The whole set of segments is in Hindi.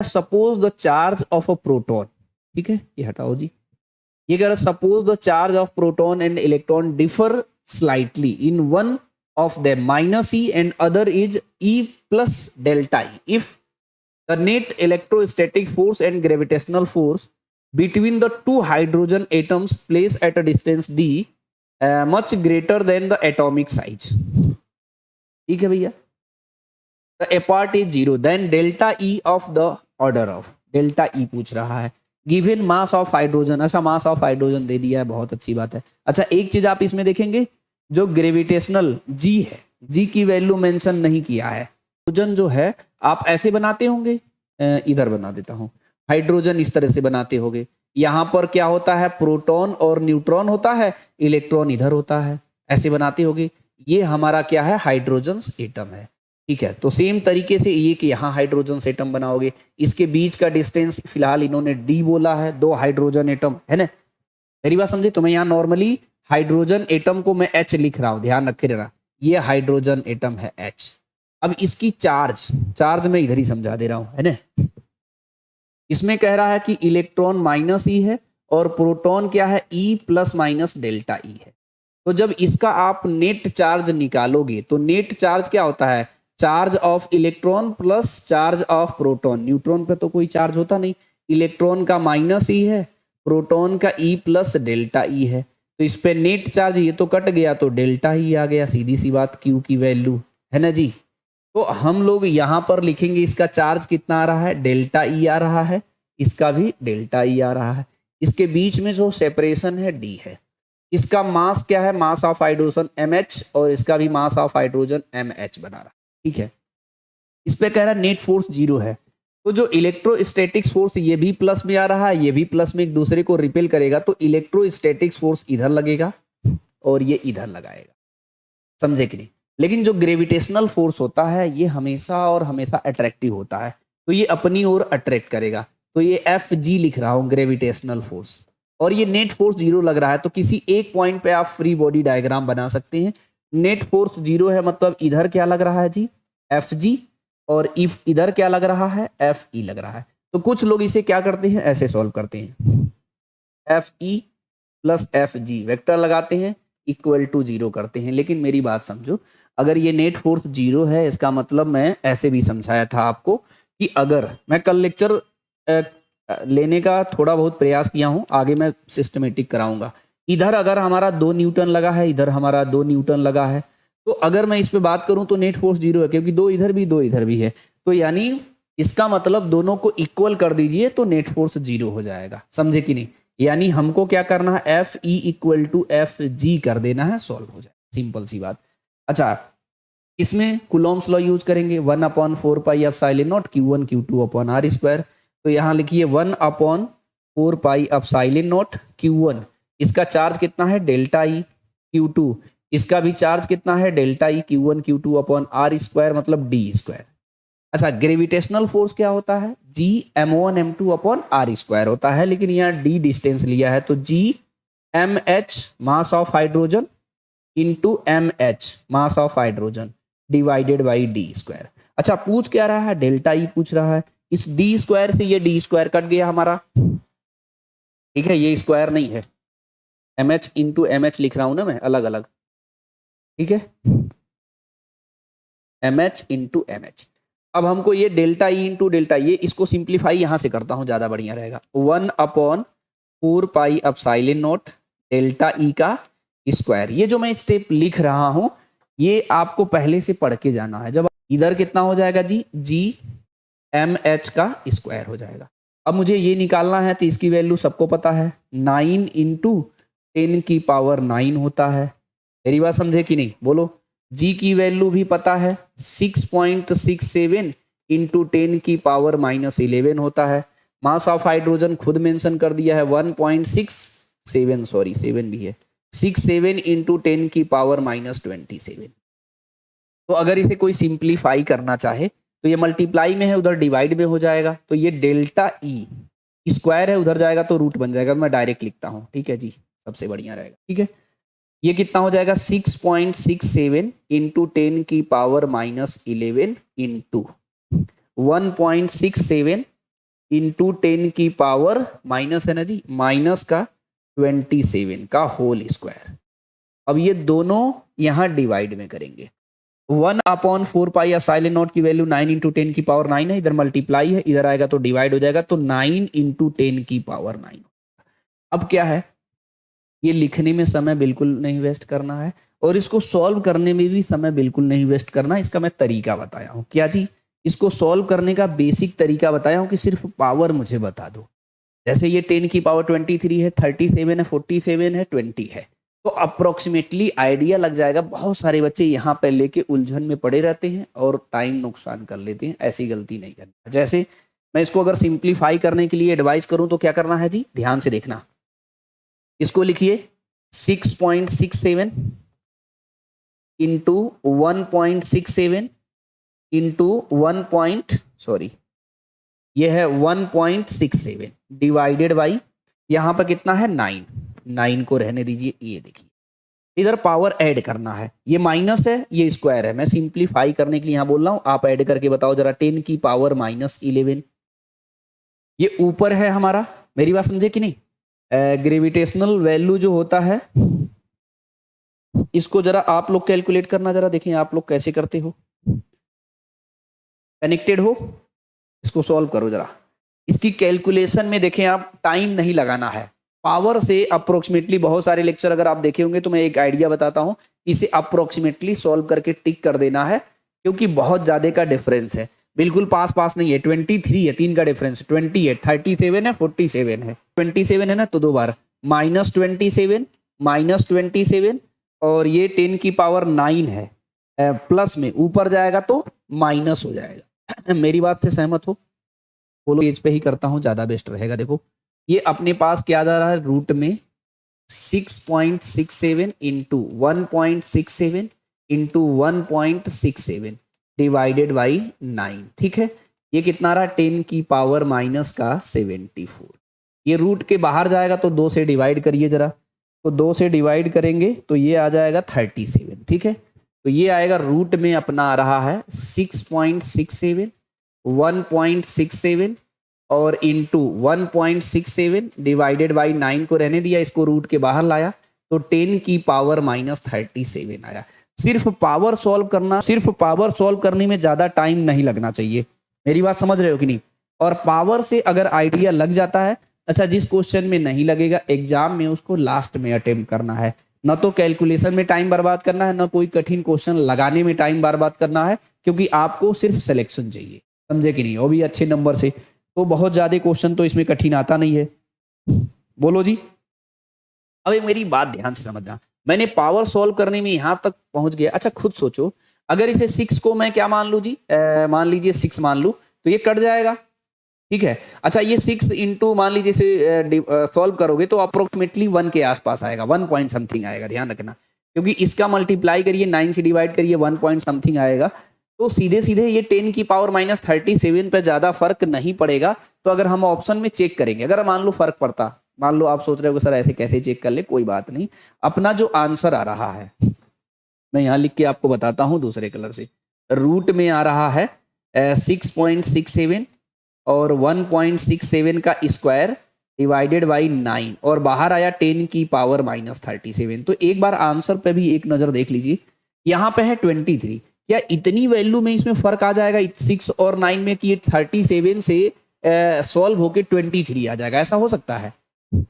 Suppose the charge of a proton, ठीक है, ये हटाओ जी। ये कह रहा suppose the charge of proton and electron differ slightly in one of the minus E and other is E plus delta E if the net electrostatic force and gravitational force between the two hydrogen atoms placed at a distance d much greater than the atomic size, ठीक है भैया। the apart is 0 then delta e of the order of delta e पूछ रहा है। गिवन मास ऑफ हाइड्रोजन, अच्छा मास ऑफ हाइड्रोजन दे दिया है, बहुत अच्छी बात है। अच्छा एक चीज आप इसमें देखेंगे, जो ग्रेविटेशनल जी है, जी की वैल्यू मेंशन नहीं किया है। हाइड्रोजन जो है आप ऐसे बनाते होंगे, इधर बना देता हूं, हाइड्रोजन इस तरह से बनाते होंगे। यहां पर क्या होता है, प्रोटॉन और न्यूट्रॉन होता है, इलेक्ट्रॉन इधर होता है, ऐसे बनाते होंगे। ये हमारा क्या है, हाइड्रोजन एटम है, ठीक है। तो सेम तरीके से ये कि यहाँ हाइड्रोजन एटम बनाओगे, इसके बीच का डिस्टेंस फिलहाल इन्होंने डी बोला है, दो हाइड्रोजन एटम है ना। मेरी बात समझे, तो मैं यहाँ नॉर्मली हाइड्रोजन एटम को मैं एच लिख रहा हूं, ध्यान रखे रहना, ये हाइड्रोजन एटम है एच। अब इसकी चार्ज मैं इधर ही समझा दे रहा हूं, है ना। इसमें कह रहा है कि इलेक्ट्रॉन माइनस ई है और प्रोटॉन क्या है, E plus minus delta E है। तो जब इसका आप नेट चार्ज निकालोगे तो नेट चार्ज क्या होता है, charge of electron plus charge of proton. Neutron पे तो कोई चार्ज होता नहीं, इलेक्ट्रॉन का माइनस ई है, प्रोटॉन का ई प्लस डेल्टा ई है। तो इस पे नेट चार्ज ये तो कट गया तो डेल्टा ही आ गया, सीधी सी बात, क्यू की वैल्यू है ना जी। तो हम लोग यहां पर लिखेंगे इसका चार्ज कितना आ रहा है, डेल्टा ई आ रहा है, इसका भी डेल्टा ई आ रहा है। इसके बीच में जो सेपरेशन है डी है। इसका मास क्या है, मास ऑफ हाइड्रोजन एमएच, और इसका भी मास ऑफ हाइड्रोजन एमएच बना रहा है, ठीक है। इस पे कह रहा है नेट फोर्स 0 है। तो जो इलेक्ट्रोस्टैटिक्स फोर्स ये भी प्लस में आ रहा है, ये भी प्लस में एक दूसरे को रिपेल करेगा, तो इलेक्ट्रोस्टैटिक्स फोर्स इधर लगेगा और ये इधर लगाएगा, समझे कि नहीं। लेकिन जो ग्रेविटेशनल फोर्स होता है ये हमेशा और हमेशा अट्रैक्टिव होता है, तो ये अपनी ओर अट्रैक्ट करेगा। तो ये एफ जी लिख रहा हूं, ग्रेविटेशनल फोर्स, और ये नेट फोर्स 0 लग रहा है। तो किसी एक पॉइंट पे आप फ्री बॉडी डायग्राम बना सकते हैं। नेट फोर्स 0 है, मतलब इधर क्या लग रहा है जी, एफ जी, और इफ इधर क्या लग रहा है, एफ ई लग रहा है। तो कुछ लोग इसे क्या करते हैं, ऐसे सॉल्व करते हैं, F E plus F G vector लगाते हैं, इक्वल टू 0 करते हैं। लेकिन मेरी बात समझो, अगर ये नेट फोर्स 0 है, इसका मतलब मैं ऐसे भी समझाया था आपको कि अगर मैं कल लेक्चर लेने का थोड़ा बहुत प्रयास किया हूं, आगे मैं सिस्टमेटिक कराऊंगा। इधर अगर हमारा 2 न्यूटन लगा है, इधर हमारा 2 न्यूटन लगा है, तो अगर मैं इस पे बात करूं तो नेट फोर्स 0 है, क्योंकि 2 इधर भी 2 इधर भी है। तो यानी इसका मतलब दोनों को इक्वल कर दीजिए तो नेट फोर्स 0 हो जाएगा, समझे कि नहीं। यानी हमको क्या करना है, F E equal to F G कर देना है, सॉल्व हो जाए, सिंपल सी बात। अच्छा इसमें कुलॉम्स लॉ यूज करेंगे, 1/4 pi epsilon naught Q1 Q2 upon R square. तो यहाँ लिखिए 1/4 पाई एप्सिलॉन नॉट Q1, इसका चार्ज कितना है, डेल्टा ई। Q2 इसका भी चार्ज कितना है, delta E, Q1 Q2 upon R square, मतलब डी स्क्वायर। अच्छा ग्रेविटेशनल फोर्स क्या होता है, जी M1 M2 upon R square होता है, लेकिन यहाँ डी डिस्टेंस लिया है, तो G M H mass of hydrogen into M H mass of hydrogen divided by D square. अच्छा पूछ क्या रहा है, डेल्टा ई पूछ रहा है। इस डी स्क्वायर से ये डी स्क्वायर कट गया हमारा, ठीक है, ये स्क्वायर नहीं है, M H into M H लिख रहा हूं ना मैं अलग अलग, ठीक है, M H into M H. अब हमको ये डेल्टा ई इंटू डेल्टा, ये इसको सिंप्लीफाई यहां से करता हूं, ज्यादा बढ़िया रहेगा। 1/4 pi epsilon not delta E का स्क्वायर। ये जो मैं स्टेप लिख रहा हूं ये आपको पहले से पढ़ के जाना है। जब इधर कितना हो जाएगा जी, जी एम एच का स्क्वायर हो जाएगा। अब मुझे ये निकालना है, तो इसकी वैल्यू सबको पता है, 9 इंटू 10 की पावर 9 होता है। मेरी बात समझे कि नहीं, बोलो। जी की वैल्यू भी पता है, 6.67 इंटू 10 की पावर -11 होता है। मास ऑफ हाइड्रोजन खुद मेंशन कर दिया है, 1.67, सॉरी 7 भी है, 67 इंटू 10 की पावर -27। तो अगर इसे कोई सिंप्लीफाई करना चाहे तो ये मल्टीप्लाई में है, उधर डिवाइड में हो जाएगा, तो ये डेल्टा ई स्क्वायर है, उधर जाएगा तो रूट बन जाएगा। मैं डायरेक्ट लिखता हूँ, ठीक है जी, सबसे बढ़िया रहेगा, ठीक है। ये कितना हो जाएगा, 6.67 इंटू 10 की पावर -11 इंटू 1.67 इंटू 10 की पावर माइनस है ना जी, माइनस का 27 का होल स्क्वायर। अब ये दोनों यहाँ डिवाइड में करेंगे। 1/4 पाई एप्सिलॉन नॉट की वैल्यू 9 इंटू 10 की पावर 9 है, इधर मल्टीप्लाई है, इधर आएगा तो डिवाइड हो जाएगा, तो 9 इंटू 10 की पावर 9। अब क्या है, ये लिखने में समय बिल्कुल नहीं वेस्ट करना है और इसको सॉल्व करने में भी समय बिल्कुल नहीं वेस्ट करना। इसका मैं तरीका बताया हूँ। क्या जी, इसको सॉल्व करने का बेसिक तरीका बताया हूँ कि सिर्फ पावर मुझे बता दो। जैसे ये 10 की पावर 23 है, 37 है, 47 है, 20 है, तो अप्रोक्सीमेटली आइडिया लग जाएगा। बहुत सारे बच्चे यहाँ पर लेके उलझन में पड़े रहते हैं और टाइम नुकसान कर लेते हैं, ऐसी गलती नहीं करनी। जैसे मैं इसको अगर सिंप्लीफाई करने के लिए एडवाइस करूं तो क्या करना है जी, ध्यान से देखना। इसको लिखिए 6.67 इंटू 1.67 इंटू 1. ये है 1.67 डिवाइडेड बाई, यहां पर कितना है 9, 9 को रहने दीजिए। ये देखिए इधर पावर ऐड करना है, ये माइनस है, ये स्क्वायर है। मैं सिंप्लीफाई करने के लिए यहां बोल रहा हूं, आप ऐड करके बताओ जरा। 10 की पावर -11, ये ऊपर है हमारा। मेरी बात समझे कि नहीं? ग्रेविटेशनल वैल्यू जो होता है, इसको जरा आप लोग कैलकुलेट करना, जरा देखें आप लोग कैसे करते हो। कनेक्टेड हो, इसको सॉल्व करो जरा। इसकी कैलकुलेशन में देखें आप, टाइम नहीं लगाना है। पावर से अप्रोक्सीमेटली, बहुत सारे लेक्चर अगर आप देखे होंगे तो मैं एक आइडिया बताता हूं, इसे अप्रोक्सीमेटली सॉल्व करके टिक कर देना है, क्योंकि बहुत ज्यादा का डिफरेंस है। बिल्कुल पास पास नहीं है, 23 है, 3 का डिफरेंस, 28, 37 है, 47 है। 27 है ना, तो 2 बार -27 -27, और ये 10 की पावर 9 है, प्लस में ऊपर जाएगा तो माइनस हो जाएगा। मेरी बात से सहमत हो? बोलो, एज पे ही करता हूं, ज्यादा बेस्ट रहेगा। देखो ये अपने पास क्या जा रहा है, रूट में 6.67 इंटू 1.67 इंटू 1.67 डिवाइडेड बाई 9, ठीक है। ये कितना रहा, 10 की पावर माइनस का 74। ये रूट के बाहर जाएगा तो 2 से डिवाइड करिए जरा, तो 2 से डिवाइड करेंगे तो ये आ जाएगा 37, ठीक है। तो ये आएगा रूट में अपना आ रहा है 6.67, 1.67 और इंटू 1.67 डिवाइडेड बाई 9 को रहने दिया, इसको रूट के बाहर लाया तो 10 की पावर -37 आया। सिर्फ पावर सॉल्व करने में ज्यादा टाइम नहीं लगना चाहिए। मेरी बात समझ रहे हो कि नहीं? और पावर से अगर आइडिया लग जाता है, अच्छा जिस क्वेश्चन में नहीं लगेगा एग्जाम में, उसको लास्ट में अटेम्प्ट करना है। न तो कैलकुलेशन में टाइम बर्बाद करना है, न कोई कठिन क्वेश्चन लगाने में टाइम बर्बाद करना है, क्योंकि आपको सिर्फ सिलेक्शन चाहिए। समझे कि नहीं? वो भी अच्छे नंबर से। तो बहुत ज्यादा क्वेश्चन तो इसमें कठिन आता नहीं है। बोलो जी। अब एक मेरी बात ध्यान से समझना, मैंने पावर सॉल्व करने में यहां तक पहुंच गया। अच्छा खुद सोचो, अगर इसे 6 को मैं क्या मान लू जी, मान लीजिए 6 मान लू, तो ये कट जाएगा, ठीक है। अच्छा ये 6 इंटू मान लीजिए इसे सॉल्व करोगे तो अप्रोक्सीमेटली 1 के आसपास आएगा, 1 पॉइंट समथिंग आएगा, ध्यान रखना। क्योंकि इसका मल्टीप्लाई करिए 9 से डिवाइड करिए, 1 पॉइंट समथिंग आएगा। तो सीधे सीधे ये 10 की पावर -37 पे ज्यादा फर्क नहीं पड़ेगा। तो अगर हम ऑप्शन में चेक करेंगे, अगर मान लो फर्क पड़ता, मान लो आप सोच रहे हो सर ऐसे कैसे चेक कर ले, कोई बात नहीं। अपना जो आंसर आ रहा है, मैं यहाँ लिख के आपको बताता हूँ दूसरे कलर से। रूट में आ रहा है 6.67 और 1.67 का स्क्वायर डिवाइडेड बाई 9, और बाहर आया 10 की पावर -37। तो एक बार आंसर पे भी एक नजर देख लीजिए। यहाँ पे है 23, क्या इतनी वैल्यू में इसमें फर्क आ जाएगा 6 और 9 में, कि 37 से सॉल्व होके 23 आ जाएगा? ऐसा हो सकता है?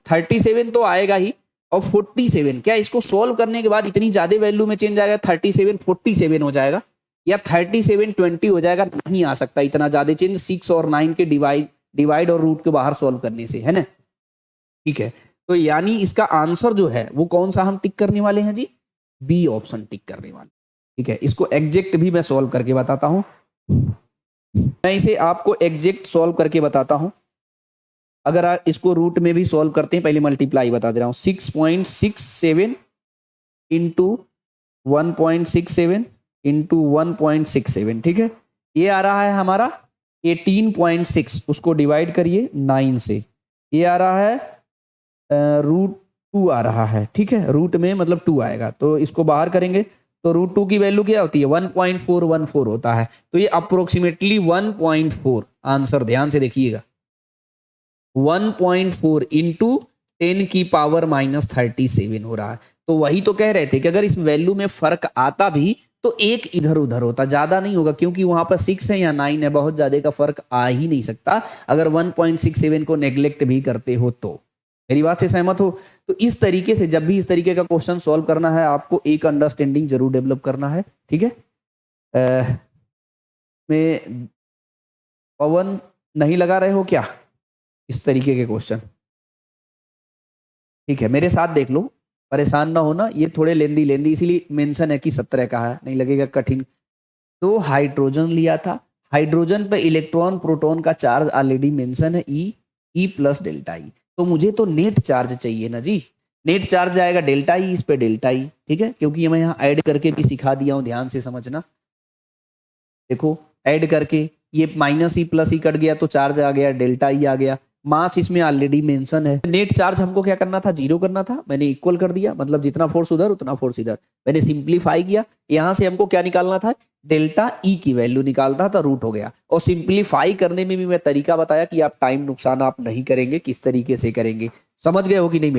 37 तो आएगा ही, और 47 क्या इसको सॉल्व करने के बाद इतनी ज्यादा वैल्यू में चेंज आएगा? 37 47 हो जाएगा, या 37 20 हो जाएगा? नहीं आ सकता इतना ज्यादा चेंज 6 और 9 के डिवाइड और रूट के बाहर सॉल्व करने से, है ना? ठीक है, तो यानी इसका आंसर जो है वो कौन सा हम टिक करने वाले हैं जी? बी ऑप्शन टिक करने वाले। ठीक है, इसको एग्जैक्ट भी मैं सॉल्व करके बताता हूं। मैं इसे आपको एग्जैक्ट सॉल्व करके बताता हूं। अगर आप इसको रूट में भी सॉल्व करते हैं, पहले मल्टीप्लाई बता दे रहा हूं। 6.67 इंटू 1.67 इंटू 1.67, ठीक है। ये आ रहा है हमारा 18.6, उसको डिवाइड करिए 9 से, ये आ रहा है √2 आ रहा है, ठीक है। रूट में मतलब 2 आएगा, तो इसको बाहर करेंगे तो √2 की वैल्यू क्या होती है? 1.414 होता है। तो ये अप्रोक्सीमेटली 1.4 आंसर, ध्यान से देखिएगा। 1.4 इंटू 10⁻⁻37 हो रहा है। तो वही तो कह रहे थे कि अगर इस वैल्यू में फर्क आता भी तो एक इधर उधर होता, ज्यादा नहीं होगा, क्योंकि वहां पर 6 है या 9 है, बहुत ज्यादा का फर्क आ ही नहीं सकता अगर 1.67 को नेग्लेक्ट भी करते हो तो। मेरी बात से सहमत हो? तो इस तरीके से जब भी इस तरीके का क्वेश्चन सॉल्व करना है आपको एक अंडरस्टैंडिंग जरूर डेवलप करना है, ठीक है। में पवन नहीं लगा रहे हो क्या इस तरीके के क्वेश्चन? ठीक है, मेरे साथ देख लो, परेशान ना होना, ये थोड़े लेंदी लेंदी इसीलिए मेंशन है कि 17 का है, नहीं लगेगा कठिन। तो हाइड्रोजन लिया था, हाइड्रोजन पे इलेक्ट्रॉन प्रोटॉन का चार्ज ऑलरेडी मेंशन है ई प्लस डेल्टा ई। तो मुझे तो नेट चार्ज चाहिए ना जी, नेट चार्ज आएगा डेल्टा ई, इस पे डेल्टा ई, ठीक है, क्योंकि मैं यहाँ ऐड करके भी सिखा दिया हूँ, ध्यान से समझना। देखो ऐड करके ये माइनस ई प्लस ई कट गया तो चार्ज आ गया डेल्टा ई आ गया, मास इसमें ऑलरेडी मेंशन है। नेट चार्ज हमको क्या करना था, जीरो करना था, मैंने इक्वल कर दिया, मतलब जितना फोर्स उधर उतना फोर्स इधर। मैंने सिंप्लीफाई किया, यहां से हमको क्या निकालना था, डेल्टा ई की वैल्यू निकालना था, रूट हो गया। और सिंप्लीफाई करने में भी मैं तरीका बताया कि आप टाइम नुकसान आप नहीं करेंगे, किस तरीके से करेंगे, समझ गए हो कि नहीं मेरी